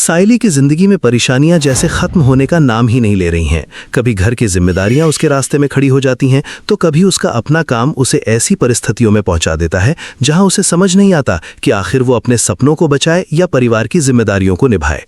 साइली की जिंदगी में परेशानियां जैसे खत्म होने का नाम ही नहीं ले रही हैं। कभी घर की जिम्मेदारियां उसके रास्ते में खड़ी हो जाती हैं, तो कभी उसका अपना काम उसे ऐसी परिस्थितियों में पहुंचा देता है जहां उसे समझ नहीं आता कि आखिर वो अपने सपनों को बचाए या परिवार की जिम्मेदारियों को निभाए।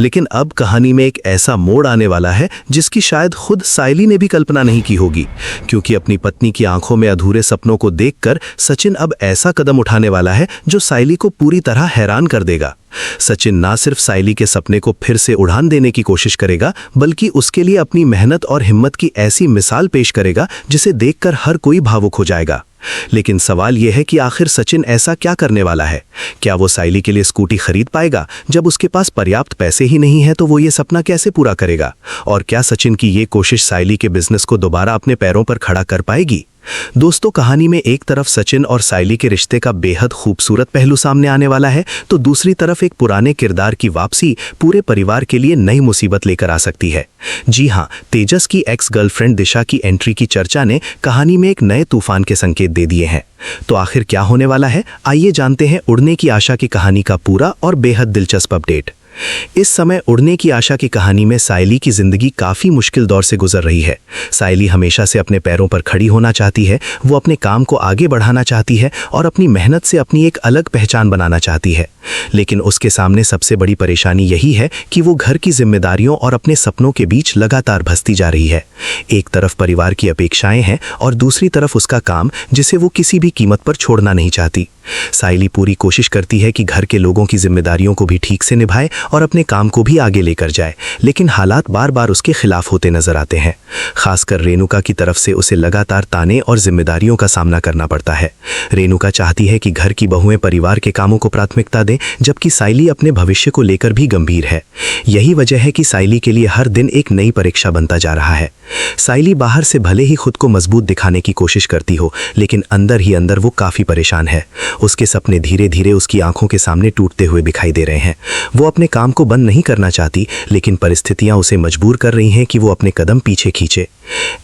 लेकिन अब कहानी में एक ऐसा मोड़ आने वाला है जिसकी शायद खुद साइली ने भी कल्पना नहीं की होगी, क्योंकि अपनी पत्नी की आंखों में अधूरे सपनों को देखकर सचिन अब ऐसा कदम उठाने वाला है जो साइली को पूरी तरह हैरान कर देगा। सचिन ना सिर्फ साइली के सपने को फिर से उड़ान देने की कोशिश करेगा, बल्कि उसके लिए अपनी मेहनत और हिम्मत की ऐसी मिसाल पेश करेगा जिसे देखकर हर कोई भावुक हो जाएगा। लेकिन सवाल यह है कि आखिर सचिन ऐसा क्या करने वाला है? क्या वो साइली के लिए स्कूटी खरीद पाएगा? जब उसके पास पर्याप्त पैसे ही नहीं है तो वो ये सपना कैसे पूरा करेगा? और क्या सचिन की ये कोशिश साइली के बिजनेस को दोबारा अपने पैरों पर खड़ा कर पाएगी? दोस्तों, कहानी में एक तरफ सचिन और साइली के रिश्ते का बेहद खूबसूरत पहलू सामने आने वाला है, तो दूसरी तरफ एक पुराने किरदार की वापसी पूरे परिवार के लिए नई मुसीबत लेकर आ सकती है। जी हां, तेजस की एक्स गर्लफ्रेंड दिशा की एंट्री की चर्चा ने कहानी में एक नए तूफान के संकेत दे दिए हैं। तो आखिर क्या होने वाला है? आइए जानते हैं उड़ने की आशा की कहानी का पूरा और बेहद दिलचस्प अपडेट। इस समय उड़ने की आशा की कहानी में साइली की जिंदगी काफी मुश्किल दौर से गुजर रही है। साइली हमेशा से अपने पैरों पर खड़ी होना चाहती है, वो अपने काम को आगे बढ़ाना चाहती है और अपनी मेहनत से अपनी एक अलग पहचान बनाना चाहती है। लेकिन उसके सामने सबसे बड़ी परेशानी यही है कि वो घर की जिम्मेदारियों और अपने सपनों के बीच लगातार भसती जा रही है। एक तरफ परिवार की अपेक्षाएं हैं और दूसरी तरफ उसका काम, जिसे वो किसी भी कीमत पर छोड़ना नहीं चाहती। साइली पूरी कोशिश करती है कि घर के लोगों की जिम्मेदारियों को भी ठीक से निभाए और अपने काम को भी आगे लेकर जाए, लेकिन हालात बार बार उसके खिलाफ होते नजर आते हैं। खासकर रेणुका की तरफ से उसे लगातार ताने और जिम्मेदारियों का सामना करना पड़ता है। रेणुका चाहती है कि घर की बहुएं परिवार के कामों को प्राथमिकता दें, जबकि साइली अपने भविष्य को लेकर भी गंभीर है। यही वजह है कि साइली के लिए हर दिन एक नई परीक्षा बनता जा रहा है। साइली बाहर से भले ही खुद को मजबूत दिखाने की कोशिश करती हो, लेकिन अंदर ही अंदर वो काफी परेशान है। उसके सपने धीरे धीरे उसकी आंखों के सामने टूटते हुए दिखाई दे रहे हैं। वो अपने काम को बंद नहीं करना चाहती, लेकिन परिस्थितियां उसे मजबूर कर रही हैं कि वो अपने कदम पीछे खींचे।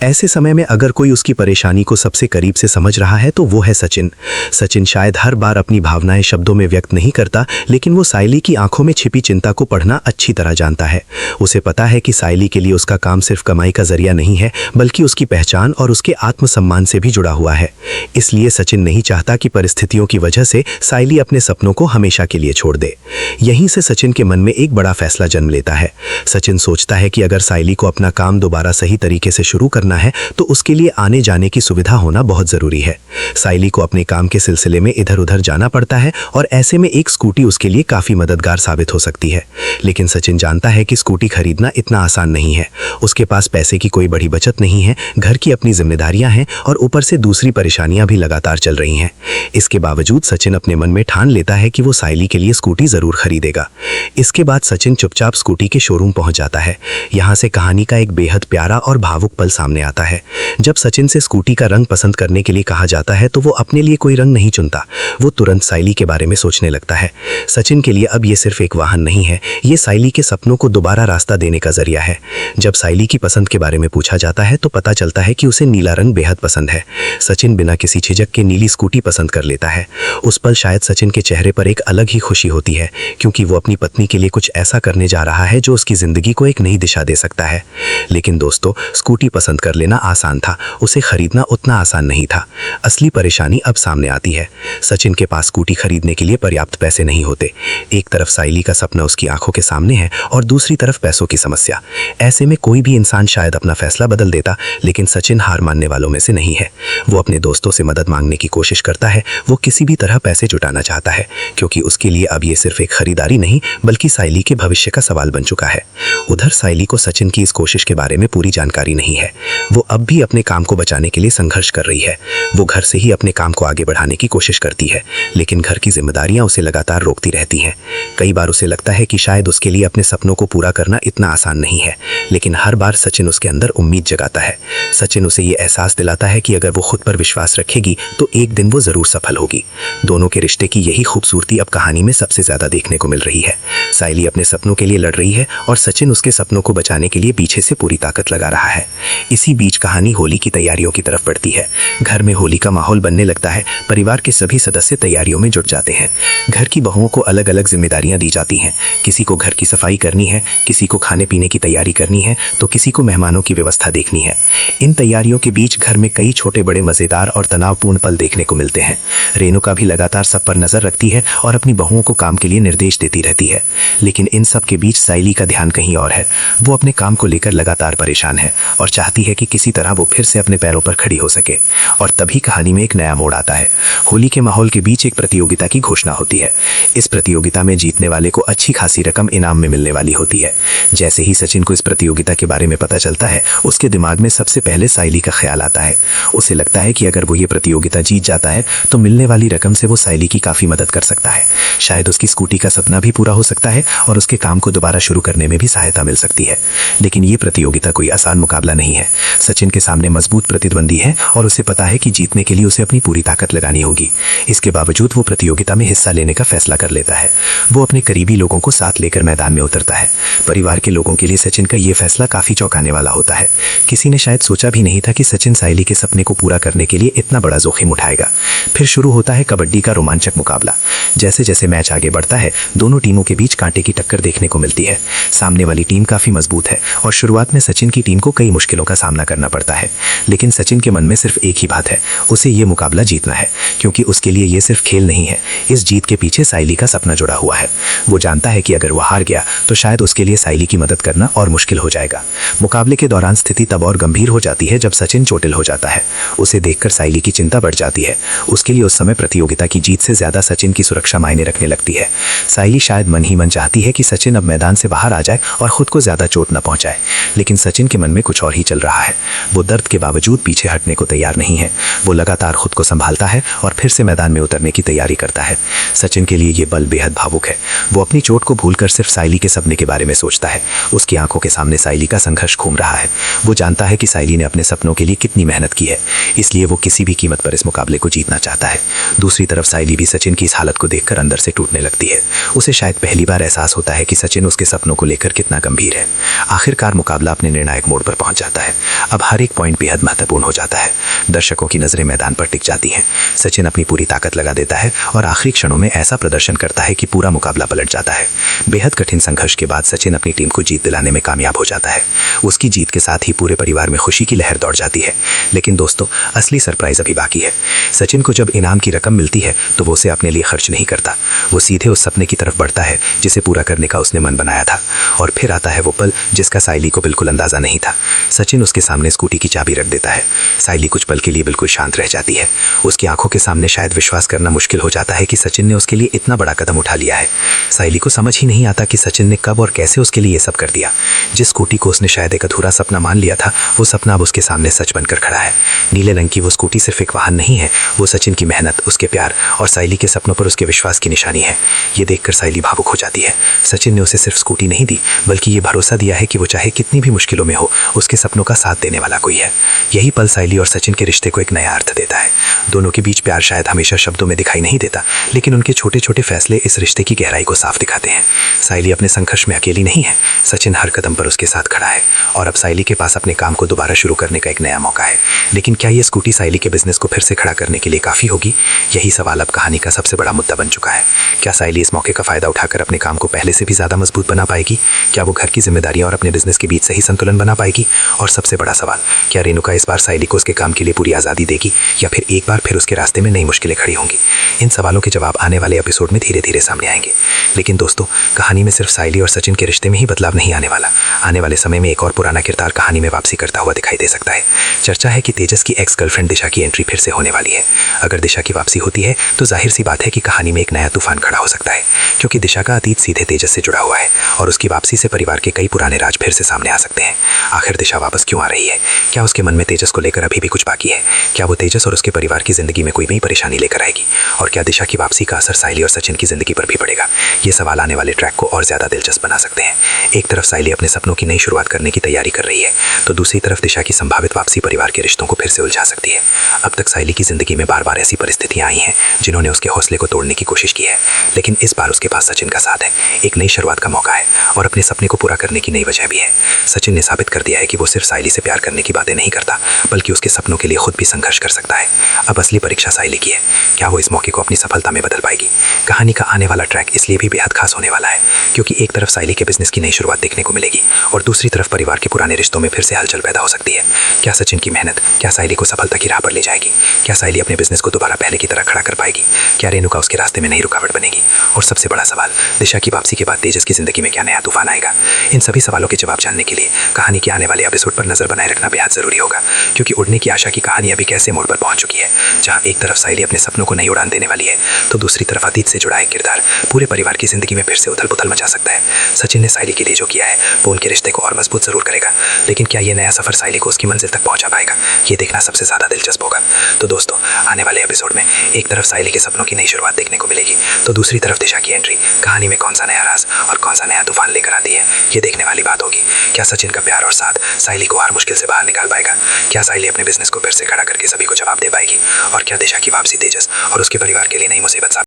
ऐसे समय में अगर कोई उसकी परेशानी को सबसे करीब से समझ रहा है तो वो है सचिन। सचिन शायद हर बार अपनी भावनाएं शब्दों में व्यक्त नहीं करता, लेकिन वो साइली की आंखों में छिपी चिंता को पढ़ना अच्छी तरह जानता है। उसे पता है कि साइली के लिए उसका काम सिर्फ कमाई का जरिया नहीं है, बल्कि उसकी पहचान और उसके आत्मसम्मान से भी जुड़ा हुआ है। इसलिए सचिन नहीं चाहता कि परिस्थितियों की वजह से साइली अपने सपनों को हमेशा के लिए छोड़ दे। यहीं से सचिन के मन में एक बड़ा फैसला जन्म लेता है। सचिन सोचता है कि अगर साइली को अपना काम दोबारा सही तरीके से शुरू करना है तो उसके लिए आने जाने की सुविधा होना बहुत जरूरी है। साइली को अपने काम के सिलसिले में इधर उधर जाना पड़ता है और ऐसे में एक स्कूटी उसके लिए काफी मददगार साबित हो सकती है। लेकिन सचिन जानता है कि स्कूटी खरीदना इतना आसान नहीं है। उसके पास पैसे की कोई बड़ी बचत नहीं है, घर की अपनी जिम्मेदारियां हैं और ऊपर से दूसरी परेशानियां भी लगातार चल रही हैं। इसके बावजूद सचिन अपने मन में ठान लेता है कि वो साइली के लिए स्कूटी जरूर खरीदेगा। इसके बाद सचिन चुपचाप स्कूटी के शोरूम पहुंच जाता है। यहाँ से कहानी का एक बेहद प्यारा और भावुक पल सामने आता है। जब सचिन से स्कूटी का रंग पसंद करने के लिए कहा जाता है तो वो अपने लिए कोई रंग नहीं चुनता। वो तुरंत साइली के बारे में सोचने लगता है। सचिन के लिए अब ये सिर्फ एक वाहन नहीं है, ये साइली के सपनों को दोबारा रास्ता देने का जरिया है। जब साइली की पसंद के बारे में पूछा जाता है तो पता चलता है कि उसे नीला रंग बेहद पसंद है। सचिन बिना किसी झिझक के नीली स्कूटी पसंद कर लेता है। उस पल शायद सचिन के चेहरे पर एक अलग ही खुशी होती है, क्योंकि वो अपनी पत्नी के लिए कुछ ऐसा करने जा रहा है जो उसकी जिंदगी को एक नई दिशा दे सकता है। लेकिन दोस्तों, स्कूटी पसंद कर लेना आसान था, उसे खरीदना उतना आसान नहीं था। असली परेशानी अब सामने आती है। सचिन के पास स्कूटी खरीदने के लिए पर्याप्त पैसे नहीं होते। एक तरफ साइली का सपना उसकी आंखों के सामने है और दूसरी तरफ पैसों की समस्या। ऐसे में कोई भी इंसान शायद अपना फैसला बदल देता, लेकिन सचिन हार मानने वालों में से नहीं है। वो अपने दोस्तों से मदद मांगने की कोशिश करता है। वो किसी भी तरह पैसे जुटाना चाहता है, क्योंकि उसके लिए अब ये सिर्फ एक खरीदारी नहीं बल्कि साइली के भविष्य का सवाल बन चुका है। उधर साइली को सचिन की इस कोशिश के बारे में पूरी जानकारी नहीं है। वो अब भी अपने काम को बचाने के लिए संघर्ष कर रही है। वो घर से ही अपने काम को आगे बढ़ाने की कोशिश करती है, लेकिन घर की जिम्मेदारियां उसे लगातार रोकती रहती हैं। कई बार उसे लगता है कि शायद उसके लिए अपने सपनों को पूरा करना इतना आसान नहीं है, लेकिन हर बार सचिन उसके अंदर उम्मीद जगाता है। सचिन उसे ये एहसास दिलाता है कि अगर वो खुद पर विश्वास रखेगी तो एक दिन वो जरूर सफल होगी। दोनों के रिश्ते की यही खूबसूरती अब कहानी में सबसे ज्यादा देखने को मिल रही है। साइली अपने सपनों के लिए लड़ रही है और सचिन उसके सपनों को बचाने के लिए पीछे से पूरी ताकत लगा रहा है। इसी बीच कहानी होली की तैयारियों की तरफ बढ़ती है। घर में होली का माहौल बनने लगता है। परिवार के सभी सदस्य तैयारियों में जुट जाते हैं। घर की बहुओं को अलग अलग जिम्मेदारियां दी जाती हैं। किसी को घर की सफाई करनी है, किसी को खाने पीने की तैयारी करनी है, तो किसी को मेहमानों की व्यवस्था देखनी है। इन तैयारियों के बीच घर में कई छोटे बड़े मजेदार और तनावपूर्ण पल देखने को मिलते हैं। रेणुका भी लगातार सब पर नजर रखती है और अपनी बहुओं को काम के लिए निर्देश देती रहती है। लेकिन इन सब के बीच साइली का ध्यान कहीं और है। वो अपने काम को लेकर लगातार परेशान है और चाहती है कि किसी तरह वो फिर से अपने पैरों पर खड़ी हो सके। और तभी कहानी में एक नया मोड़ आता है। होली के माहौल के बीच एक प्रतियोगिता की घोषणा होती है। इस प्रतियोगिता में जीतने वाले को अच्छी खासी रकम इनाम में मिलने वाली होती है। जैसे ही सचिन को इस प्रतियोगिता के बारे में पता चलता है, उसके दिमाग में सबसे पहले साइली का ख्याल आता है। उसे लगता है कि अगर वो ये प्रतियोगिता जीत जाता है तो मिलने वाली रकम से वो साइली की काफी मदद कर सकता है। शायद उसकी स्कूटी का सपना भी पूरा हो सकता है और उसके काम को दोबारा शुरू करने में भी सहायता मिल सकती है। लेकिन ये प्रतियोगिता कोई आसान मुकाबला नहीं है। सचिन के सामने मजबूत प्रतिद्वंदी है और उसे पता है कि जीतने के लिए उसे अपनी पूरी ताकत लगानी होगी। इसके बावजूद वो प्रतियोगिता में हिस्सा लेने का फैसला कर लेता है। वो अपने करीबी लोगों को साथ लेकर मैदान में उतरता है। परिवार के लोगों के लिए सचिन का ये फैसला काफी चौंकाने वाला होता है। किसी ने शायद सोचा भी नहीं था कि सचिन साइली के सपने को पूरा करने के लिए इतना बड़ा जोखिम उठाएगा। फिर शुरू होता है कबड्डी का रोमांचक मुकाबला। जैसे जैसे मैच आगे बढ़ता है, दोनों टीमों के बीच कांटे की टक्कर देखने को मिलती है। सामने वाली टीम काफी मजबूत है और शुरुआत में सचिन की टीम को कई मुश्किलों का सामना करना पड़ता है। लेकिन सचिन के मन में सिर्फ एक ही बात है, उसे ये मुकाबला जीतना है, क्योंकि उसके लिए ये सिर्फ खेल नहीं है। इस जीत के पीछे साइली का सपना जुड़ा हुआ है। वो जानता है कि अगर वो हार गया तो शायद उसके लिए साइली की मदद करना और मुश्किल हो जाएगा। मुकाबले के दौरान स्थिति तब और गंभीर हो जाती है जब सचिन चोटिल हो जाता है। उसे देखकर साइली की चिंता बढ़ जाती है। उसके लिए उस समय प्रतियोगिता की जीत से ज्यादा सचिन की सुरक्षा मायने रखने लगती है। साइली शायद मन ही मन चाहती है कि सचिन अब मैदान से बाहर आ जाए और खुद को ज्यादा चोट न पहुंचाए। लेकिन सचिन के मन में कुछ और ही चल रहा है। वो दर्द के बावजूद पीछे हटने को तैयार नहीं है। वो लगातार खुद को संभालता है और फिर से मैदान में उतरने की तैयारी करता है। सचिन के लिए ये पल बेहद भावुक है। वो अपनी चोट को भूलकर सिर्फ साइली के सपने के बारे में सोचता है। उसकी आंखों के सामने साइली का संघर्ष घूम रहा है। वो जानता है कि साइली ने अपने सपनों के लिए कितनी मेहनत की है, इसलिए वो किसी भी कीमत पर इस मुकाबले को जीतना चाहता है। दूसरी तरफ साइली भी सचिन की इस हालत को देखकर अंदर से टूटने लगती है। उसे शायद पहली बार एहसास होता है कि सचिन उसके सपनों को लेकर कितना गंभीर है। आखिरकार मुकाबला अपने निर्णायक मोड़ पर पहुंच जाता है। अब हर एक पॉइंट बेहद महत्वपूर्ण हो जाता है। दर्शकों की नजरें मैदान पर टिक जाती हैं। सचिन अपनी पूरी ताकत लगा देता है और आखिरी क्षणों में ऐसा प्रदर्शन करता है कि पूरा मुकाबला पलट जाता है। बेहद कठिन संघर्ष के बाद सचिन अपनी टीम को जीत दिलाने में कामयाब हो जाता है। उसकी जीत के साथ ही पूरे परिवार में खुशी की लहर दौड़ जाती है। लेकिन दोस्तों, असली सरप्राइज अभी बाकी है। सचिन को जब इनाम की रकम मिलती है तो वो उसे अपने लिए खर्च नहीं करता। वो सीधे उस सपने की तरफ बढ़ता है जिसे पूरा करने का उसने मन बनाया था। और फिर आता है वो पल जिसका साइली को बिल्कुल अंदाजा नहीं था। सचिन उसके सामने स्कूटी की चाबी रख देता है। साइली कुछ पल के लिए बिल्कुल शांत रह जाती है। उसकी आंखों के सामने शायद विश्वास करना मुश्किल हो जाता है कि सचिन ने उसके लिए इतना बड़ा कदम उठा लिया है। साइली को समझ ही नहीं आता कि सचिन ने कब और कैसे उसके लिए ये सब कर दिया। जिस स्कूटी को उसने शायद एक अधूरा सपना मान लिया था, वो सपना अब उसके सामने सच बनकर खड़ा है। नीले रंग की वो स्कूटी सिर्फ एक वाहन नहीं है, वो सचिन की मेहनत, उसके प्यार और साइली के सपनों पर उसके विश्वास की निशानी है। ये देखकर साइली भावुक हो जाती है। सचिन ने उसे सिर्फ स्कूटी नहीं दी, बल्कि ये भरोसा दिया है कि वो चाहे कितनी भी मुश्किलों में हो, उसके सपनों का साथ देने वाला कोई है। यही पल साइली और सचिन के रिश्ते को एक नया अर्थ देता है। दोनों के बीच प्यार शायद हमेशा शब्दों में दिखाई नहीं देता, लेकिन उनके छोटे छोटे फैसले इस रिश्ते की गहराई को साफ दिखाते हैं। साइली अपने संघर्ष में अकेली नहीं है। सचिन हर कदम पर उसके साथ खड़ा है और अब साइली के पास अपने काम को दोबारा शुरू करने का एक नया मौका है। लेकिन क्या ये स्कूटी साइली के बिजनेस को फिर से खड़ा करने के लिए काफी होगी? यही सवाल अब कहानी का सबसे बड़ा मुद्दा बन चुका है। क्या साइली इस मौके का फायदा उठाकर अपने काम को पहले से भी ज्यादा मजबूत बना पाएगी? क्या वो घर की जिम्मेदारियां और अपने बिजनेस के बीच सही संतुलन बना पाएगी? और सबसे बड़ा सवाल, क्या रेणुका इस बार साइली को उसके काम के लिए पूरी आजादी देगी या फिर एक बार फिर उसके रास्ते में नई मुश्किलें खड़ी होंगी? इन सवालों के जवाब आने वाले एपिसोड में धीरे धीरे सामने आएंगे। लेकिन दोस्तों, कहानी में सिर्फ साइली और सचिन के रिश्ते में ही बदलाव नहीं आने वाला। आने वाले समय में एक और पुराना किरदार कहानी में वापसी करता हुआ दिखाई दे सकता है। चर्चा है कि तेजस की एक्स गर्लफ्रेंड दिशा की एंट्री फिर से होने वाली है। अगर दिशा की वापसी होती है तो जाहिर सी बात है कि कहानी में एक नया तूफान खड़ा हो सकता है, क्योंकि दिशा का अतीत सीधे तेजस से जुड़ा हुआ है और उसकी वापसी से परिवार के कई पुराने राज फिर से सामने आ सकते हैं। आखिर दिशा वापस क्यों आ रही है? क्या उसके मन में तेजस को लेकर अभी भी कुछ बाकी है? क्या वो तेजस और उसके परिवार की जिंदगी में कोई नई परेशानी लेकर आएगी? और क्या दिशा की वापसी का असर साइली और सचिन की जिंदगी पर भी पड़ेगा? ये सवाल आने वाले ट्रैक को और ज्यादा दिलचस्प बना सकते हैं। एक तरफ साइली अपने सपनों की नई शुरुआत करने की तैयारी कर रही है, तो दूसरी तरफ दिशा की संभावित वापसी परिवार के रिश्तों को फिर से उलझा सकती है। अब तक साइली की जिंदगी में बार बार ऐसी परिस्थितियां आई हैं जिन्होंने उसके हौसले को तोड़ने की कोशिश की है, लेकिन इस बार उसके पास सचिन का साथ है, एक नई शुरुआत का मौका है और अपने सपने को पूरा करने की नई वजह भी है। सचिन ने साबित कर दिया है कि वो सिर्फ साइली से प्यार करने की बातें नहीं करता, बल्कि उसके सपनों के लिए खुद भी संघर्ष कर सकता है। अब असली परीक्षा साइली की है। क्या वो इस मौके को अपनी सफलता में बदल पाएगी? कहानी का आने वाला ट्रैक इसलिए भी बेहद खास होने वाला है क्योंकि एक तरफ साइली के बिजनेस की नई शुरुआत देखने को मिलेगी और दूसरी तरफ परिवार के पुराने रिश्तों में फिर से हलचल पैदा हो सकती है। क्या सचिन की मेहनत क्या साइली को सफलता की राह पर ले जाएगी? क्या साइली अपने बिजनेस को दोबारा पहले की तरह खड़ा कर पाएगी? क्या रेणुका उसके रास्ते में नई रुकावट बनेगी? और सबसे बड़ा सवाल, दिशा की वापसी के बाद तेजस की जिंदगी में क्या नया तूफान आएगा? इन सभी सवालों के जवाब जानने के लिए कहानी के आने वाले एपिसोड पर नजर बनाए रखना बेहद जरूरी होगा क्योंकि उड़ने की आशा की कहानी अभी कैसे मोड़ पर पहुंच चुकी है, जहां एक तरफ साइली अपने सपनों को नई उड़ान देने वाली है तो दूसरी तरफ अतीत से जुड़ा एक किरदार पूरे परिवार की जिंदगी में फिर से उथल पुथल मचा सकता है। सचिन ने साइली के लिए जो किया है वो उनके रिश्ते को और मजबूत जरूर करेगा, लेकिन क्या ये नया सफर साइली को उसकी मंजिल तक पहुंचा पाएगा, ये देखना सबसे ज्यादा दिलचस्प होगा। तो दोस्तों, आने वाले एपिसोड में एक तरफ साइली के सपनों की नई शुरुआत देखने को मिलेगी तो दूसरी तरफ दिशा की एंट्री कहानी में कौन सा नया राज और कौन सा नया तूफान लेकर आती है, ये देखने वाली बात होगी। क्या सचिन का प्यार और साथ साइली को हर मुश्किल से बाहर निकाल पाएगा? क्या साइली अपने बिजनेस को फिर से खड़ा करके सभी को जवाब दे पाएगी? और क्या दिशा की वापसी तेजस और उसके परिवार के लिए नई मुसीबत